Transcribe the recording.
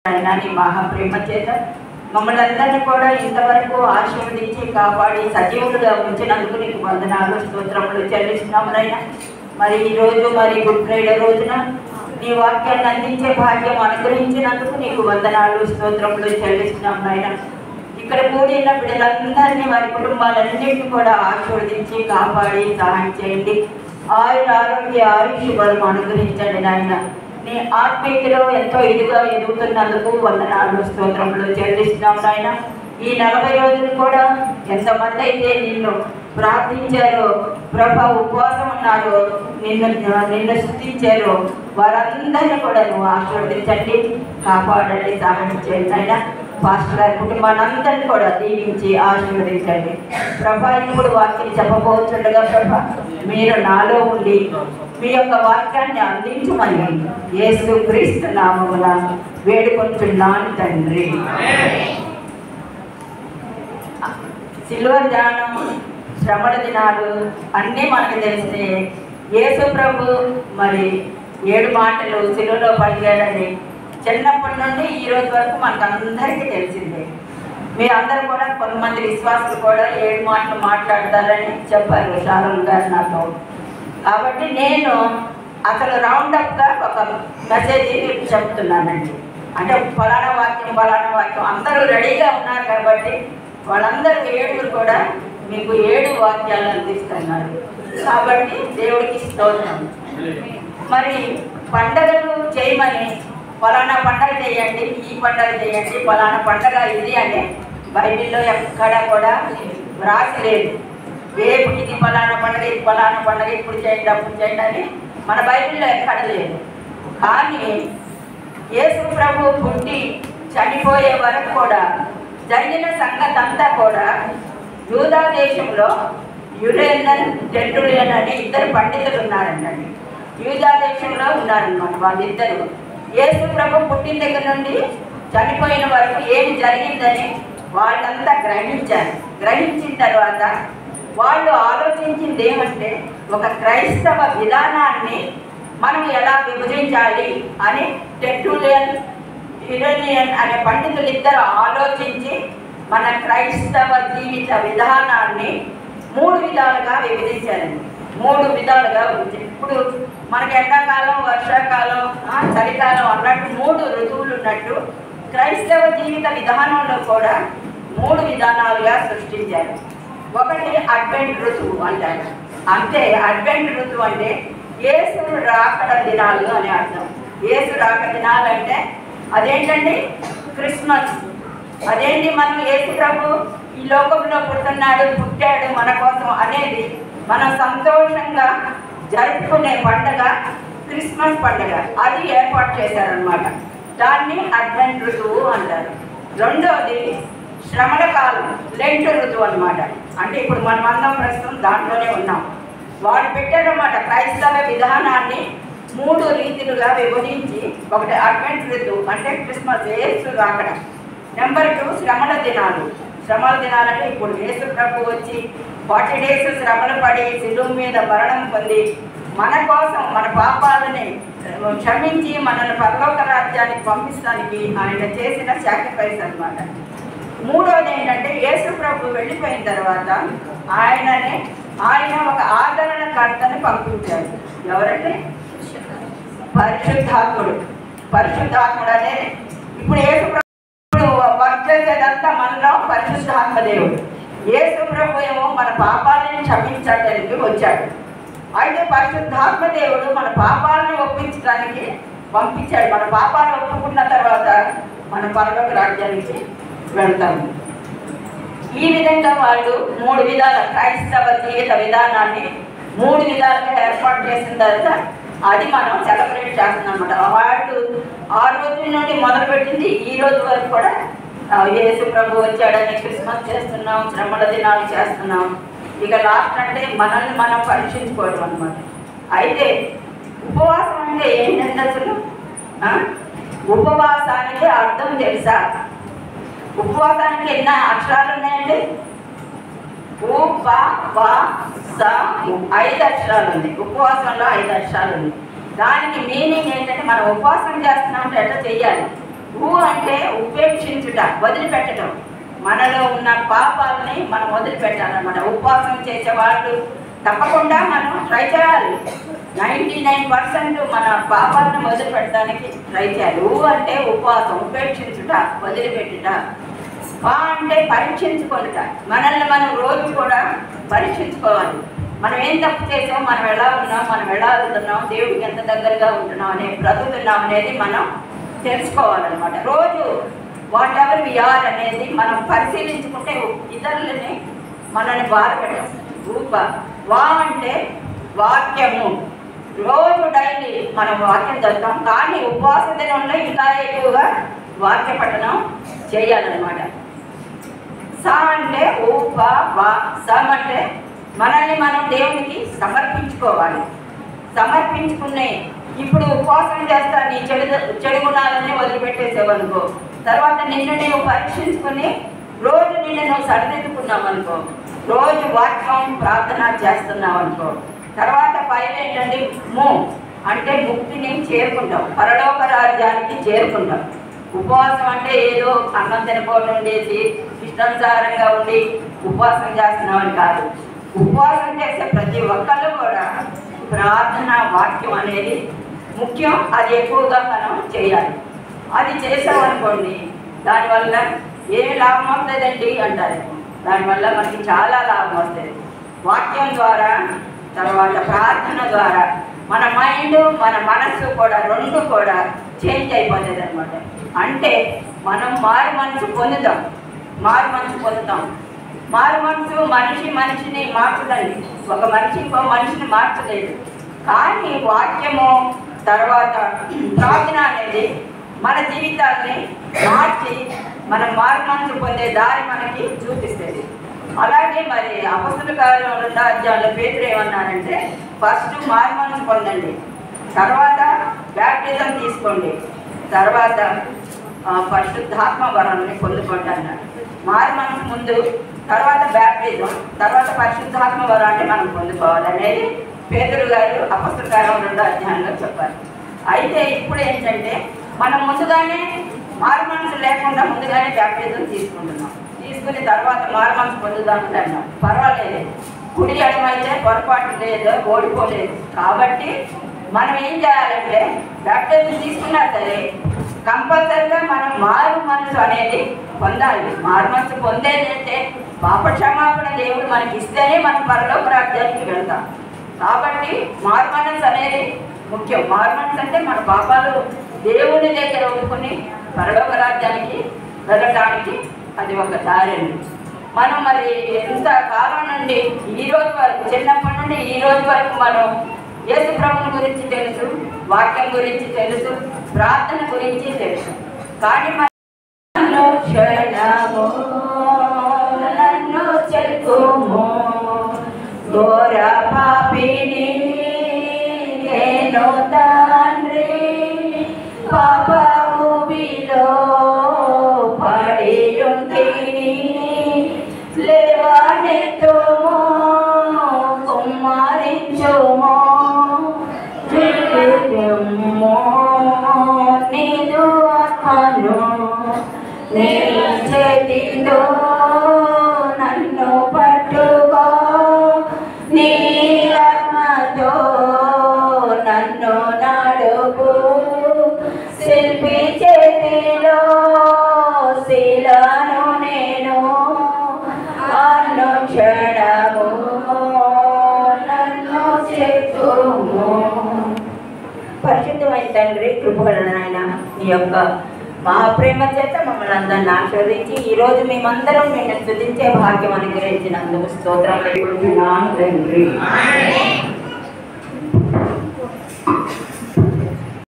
ఆయన నీ మహాప్రేమ చేత మమ్మల్ని అందరినీ కూడా ఇంతవరకు ఆశీర్వదించి కాపాడి సజీవులుగా ఉంచినందుకు నీకు వందనాలు స్తోత్రములు చెల్లిస్తున్నాము నాయనా. మరి ఈరోజు గుడ్ ఫ్రైడే రోజున నీ వాక్యాన్ని అందించే భాగ్యం అనుగ్రహించినందుకు నీకు వందనాలు స్తోత్రములు చెల్లిస్తున్నాము నాయనా. ఇక్కడ కూడిన బిడ్డలందరినీ వారి కుటుంబాలన్నింటినీ కూడా ఆశీర్వదించి కాపాడి సహాయం చేయండి. ఆరోగ్య ఆయుష్ బలం అనుగ్రహించండి నాయన. నీ ఆత్మీయతలో ఎంతో ఇదిగా ఎదుగుతున్నందుకు వందనాలు స్తోత్రములు చెల్లిస్తున్నాం నాయన. ఈ 40 రోజులు కూడా ఎంతమంది అయితే నిన్ను ప్రార్థించారో ప్రభా, ఉపవాసం ఉన్నారో, నిన్ను స్తుతించారో వారందరినీ కూడా నువ్వు ఆశీర్వదించండి, కాపాడండి, సహాయం చేయండి నాయన. పాస్టర్ గారి కుటుంబానందరినీ కూడా దీవించి ఆశీర్వదించండి ప్రభా. ఇప్పుడు వాక్యం చెప్పబోతుండగా ప్రభా, మీరు నాలో ఉండి మీ యొక్క వాక్యాన్ని అందించమని యేసు క్రీస్తు నామమున వేడుకుంటున్నాను తండ్రి. సిలువ ధ్యానం, శ్రమల దినాలు అన్నీ మనకు తెలిసినే. యేసు ప్రభు 7 మాటలు సిలువలో పలికాడని చిన్నప్పటి నుండి ఈ రోజు వరకు మనకు అందరికీ తెలిసిందే. మీ అందరూ కూడా కొంతమంది విశ్వాసులు కూడా 7 మాటలు మాట్లాడతారని చెప్పారు షారోన్ గారు నాతో. కాబట్టి నేను అసలు రౌండప్గా ఒక మెసేజ్ చెప్తున్నానండి. అంటే ఫలానా వాక్యం అందరూ రెడీగా ఉన్నారు కాబట్టి వాళ్ళందరూ 7 కూడా మీకు 7 వాక్యాలు అందిస్తున్నారు. కాబట్టి దేవుడికి స్తోత్రం. మరి పండగలు చేయమని ఫలానా పండగ చేయండి, ఈ పండగ చేయండి, ఫలానా పండగ ఇది అని బైబిల్లో ఎక్కడా కూడా రాసి లేదు. ఇది ఫలానా పండగ, ఇది ఫలానా పండగ, ఇప్పుడు చేయండి అప్పుడు చేయండి అని మన బైబిల్లో ఎక్కడ లేదు. కానీ యేసు ప్రభు పుట్టి చనిపోయే వరకు కూడా జరిగిన సంగతి అంతా కూడా యూదా దేశంలో యురేనన్, టెర్టులియన్ అని 2 పండితులు ఉన్నారండి. యూదా దేశంలో ఉన్నారనమాట వాళ్ళిద్దరు. యేసు ప్రభు పుట్టిన దగ్గర నుండి చనిపోయిన వరకు ఏమి జరిగిందని వాళ్ళంతా గ్రహించారు. గ్రహించిన తర్వాత వాళ్ళు ఆలోచించింది ఏమంటే, ఒక క్రైస్తవ విధానాన్ని మనం ఎలా విభజించాలి అని టెర్టులియన్, యురేనియన్ అనే పండితులు 2 ఆలోచించి మన క్రైస్తవ జీవిత విధానాన్ని 3 విధాలుగా విభజించారండి. 3 విధాలుగా ఉంది. ఇప్పుడు మనకి ఎండాకాలం, వర్షాకాలం, చలికాలం అన్నట్టు 3 ఋతువులు ఉన్నట్టు క్రైస్తవ జీవిత విధానంలో కూడా 3 విధానాలుగా సృష్టించారు. ఒకటి అడ్వెంట్ ఋతువు అంటారు. అంటే అడ్వెంట్ ఋతువు అంటే యేసు రాకడ దినాలు అని అర్థం. యేసు రాకడ దినాలు అంటే అదేంటండి? క్రిస్మస్. అదేంటి? మనం యేసు ప్రభు ఈ లోకంలో పుట్టాడు మన కోసం అనేది మనం సంతోషంగా జరుపుకునే పండగ క్రిస్మస్ పండగ. అది ఏర్పాటు చేశారనమాట. దాన్ని అడ్వెంట్ ఋతువు అంటారు. రెండవది శ్రమల కాలం, లెంట్ ఋతువు అనమాట. అంటే ఇప్పుడు మనమందరం ప్రస్తుతం దాంట్లోనే ఉన్నాం. వాళ్ళు పెట్టారన్నమాట క్రైస్తవ విధానాన్ని 3 రీతిలుగా విభజించి. ఒకటి అడ్వెంట్ ఋతువు అంటే క్రిస్మస్, యేసు రాకడ. నెంబర్ 2 శ్రమల దినాలు. శ్రమల దినాలంటే ఇప్పుడు యేసు ప్రభు వచ్చి 40 డేస్ శ్రమలు పడి శిలువ మీద మరణం పొంది మన కోసం మన పాపాలని క్షమించి మనల్ని పరలోక రాజ్యానికి పంపించడానికి ఆయన చేసిన సాక్రిఫైస్ అన్నమాట. మూడవది ఏంటంటే యేసు ప్రభు వెళ్ళిపోయిన తర్వాత ఆయన ఒక ఆదరణకర్తని పంపించాడు. ఎవరంటే పరిశుద్ధాత్ముడు అనేది ఇప్పుడు యేసు ప్రభు వర్క్ చేసేదంతా మనలో పరిశుద్ధాత్మ దేవుడు. యేసు ప్రభు ఏమో మన పాపాలను క్షమించడానికి వచ్చాడు. అయితే పరిశుద్ధాత్మ దేవుడు మన పాపాలను ఒప్పించడానికి పంపించాడు. మన పాపాలు ఒప్పుకున్న తర్వాత మన పరలోక రాజ్యానికి వెళ్తాము. ఈ విధంగా వాళ్ళు 3 విధాల క్రైస్తవ జీవిత విధానాన్ని 3 విధాలుగా ఏర్పాటు చేసిన తర్వాత అది మనం సెలబ్రేట్ చేస్తున్నాం అన్నమాట. వాళ్ళు ఆ రోజు నుండి మొదలుపెట్టింది ఈ రోజు వరకు కూడా యేసు ప్రభు వచ్చాడని క్రిస్మస్ చేస్తున్నాం, శ్రమల దినాలు చేస్తున్నాం. ఇక లాస్ట్ అంటే మనల్ని మనం పరీక్షించుకోవడం అనమాట. అయితే ఉపవాసం అంటే ఏంటంటే అసలు ఉపవాసానికి అర్థం తెలుసా? ఉపవాసానికి ఎన్ని అక్షరాలు ఉన్నాయండి? ఉపవాసము 5 అక్షరాలు ఉంది. ఉపవాసంలో 5 అక్షరాలు ఉంది. దానికి మీనింగ్ ఏంటంటే మనం ఉపవాసం చేస్తున్నామంటే ఎట్లా చెయ్యాలి, అంటే ఉపేక్షించుట, వదిలిపెట్టడం. మనలో ఉన్న పాపాలని మనం వదిలిపెట్టాలన్నమాట. ఉపవాసం చేసే వాళ్ళు తప్పకుండా మనం ట్రై చేయాలి. 99% మన పాపాలను వదిలిపెట్టడానికి ట్రై చేయాలి. అంటే ఉపవాసం, ఉపేక్షించుట, వదిలిపెట్టుట. అంటే పరీక్షించుకొనుట, మనల్ని మనం రోజు కూడా పరీక్షించుకోవాలి. మనం ఏం తప్పు చేసాం, మనం ఎలా ఉన్నాం, మనం ఎలా వెళ్తున్నాం, దేవుడికి ఎంత దగ్గరగా ఉంటున్నాం, బ్రతుకుతున్నాం అనేది మనం తెలుసుకోవాలన్నమాట. రోజు వాట్ ఎవర్ వి ఆర్ అనేది మనం పరిశీలించుకుంటే ఇతరులని మనల్ని బాధపెట్టాం. అంటే వాక్యము, రోజు డైలీ మనం వాక్యం చదువుతాం, కానీ ఉపవాస దినంలో ఇంకా ఎక్కువగా వాక్య పఠనం చేయాలన్నమాట. అంటే ఉపవాసం అంటే మనల్ని మనం దేవునికి సమర్పించుకోవాలి. సమర్పించుకునే ఇప్పుడు ఉపవాసం చేస్తా, నీ చెడు గుణాలని వదిలిపెట్టేసేవనుకో, తర్వాత నిన్ను నీవు పరీక్షించుకుని రోజు నిన్ను నువ్వు సరిదిద్దుకున్నావు అనుకో, రోజు వాక్యం ప్రార్థన చేస్తున్నావు అనుకో, తర్వాత పైన ఏంటంటే అంటే ముక్తిని చేరుకుంటాం, పరలోక రాజ్యానికి చేరుకుంటాం. ఉపవాసం అంటే ఏదో అన్నం తినకుండా ఉండేసి ఇష్టానుసారంగా ఉండి ఉపవాసం చేస్తున్నామని కాదు. ఉపవాసం చేసే ప్రతి ఒక్కళ్ళు కూడా ప్రార్థన, వాక్యం అనేది ముఖ్యం. అది ఎక్కువగా మనం చేయాలి. అది చేసామనుకోండి, దానివల్ల ఏ లాభం వస్తుందండి అంటారు. దానివల్ల మనకి చాలా లాభం వస్తుంది. వాక్యం ద్వారా, తర్వాత ప్రార్థన ద్వారా మన మైండ్, మన మనస్సు కూడా రెండు కూడా చేంజ్ అయిపోతుంది అనమాట. అంటే మనం మారు మనసు పొందుతాం. మారు మనసు మనిషిని మార్చదండి. ఒక మనిషి ఇంకో మనిషిని మార్చలేదు. కానీ వాక్యము తర్వాత ప్రార్థన అనేది మన జీవితాన్ని మార్చి మనం మారు మనసు పొందే దారి మనకి చూపిస్తుంది. అలాగే మరి అపొస్తలుల కార్యం 2వ అధ్యాయంలో పేతురు ఏమన్నారంటే, ఫస్ట్ మారు మనసు పొందండి, తర్వాత బ్యాప్టిజం తీసుకోండి, తర్వాత పరిశుద్ధాత్మ వరాన్ని పొందుకోండి అన్నారు. మారు మనసు ముందు, తర్వాత బ్యాప్టిజం, తర్వాత పరిశుద్ధాత్మ వరాన్ని మనం పొందుకోవాలనేది పేతురు గారు అపొస్తలుల కార్యం 2వ అధ్యాయంలో చెప్పారు. అయితే ఇప్పుడు ఏంటంటే మనం ముందుగానే మారు మనసు లేకుండా ముందుగానే బ్యాప్టిజం తీసుకుంటున్నాం. తీసుకుని తర్వాత మారు మనసు పొందుదామని అన్నాం. పర్వాలేదు, కుడి ఎడమైతే పొరపాటు లేదు, ఓడిపోలేదు. కాబట్టి మనం ఏం చేయాలంటే బ్యాప్టిజం తీసుకున్నా సరే కంపల్సరిగా మనం మారు మనసు అనేది పొందాలి. మారు మనసు పొందేదంటే పాప క్షమాపణ దేవుడు మనకి ఇస్తేనే మనం పరలోక రాజ్యానికి వెళ్తాం. కాబట్టి మారు మనసు అనేది ముఖ్యం. మారు మనసు అంటే మన పాపాలు దేవుని దగ్గర ఒప్పుకొని పరలోక రాజ్యానికి వెళ్ళడానికి అది ఒక దారి అండి. మనం మరి ఎంత కాలం నుండి ఈ రోజు వరకు, చిన్నప్పటి నుండి ఈ రోజు వరకు మనం యేసు ప్రభువుని గురించి తెలుసు, వాక్యం గురించి తెలుసు, ప్రార్థన గురించి తెలుసు. కానీ నన్ను చెక్కుము ఘోర పాపిని నేను తండ్రి, పాపములో పడియుంటిని, లేవనెత్తుము కుమ్మరించుము, నీదు ఆత్మను నీ చేతిలో నన్ను పట్టుకో, నీ ఆత్మతో నన్ను నడుపు, శిల్పి చేతిలో శిలను నేను అనుక్షణము నన్ను చెక్కుము. పరిశుద్ధమైన తండ్రి, కృపగల నాయన, నీ యొక్క మహాప్రేమ చేత మమ్మల్ని అందరిని ఆశీర్వదించి ఈరోజు మేమందరం నిన్ను స్తుతించే భాగ్యం అనుగ్రహించినందుకు స్తోత్రం తండ్రి.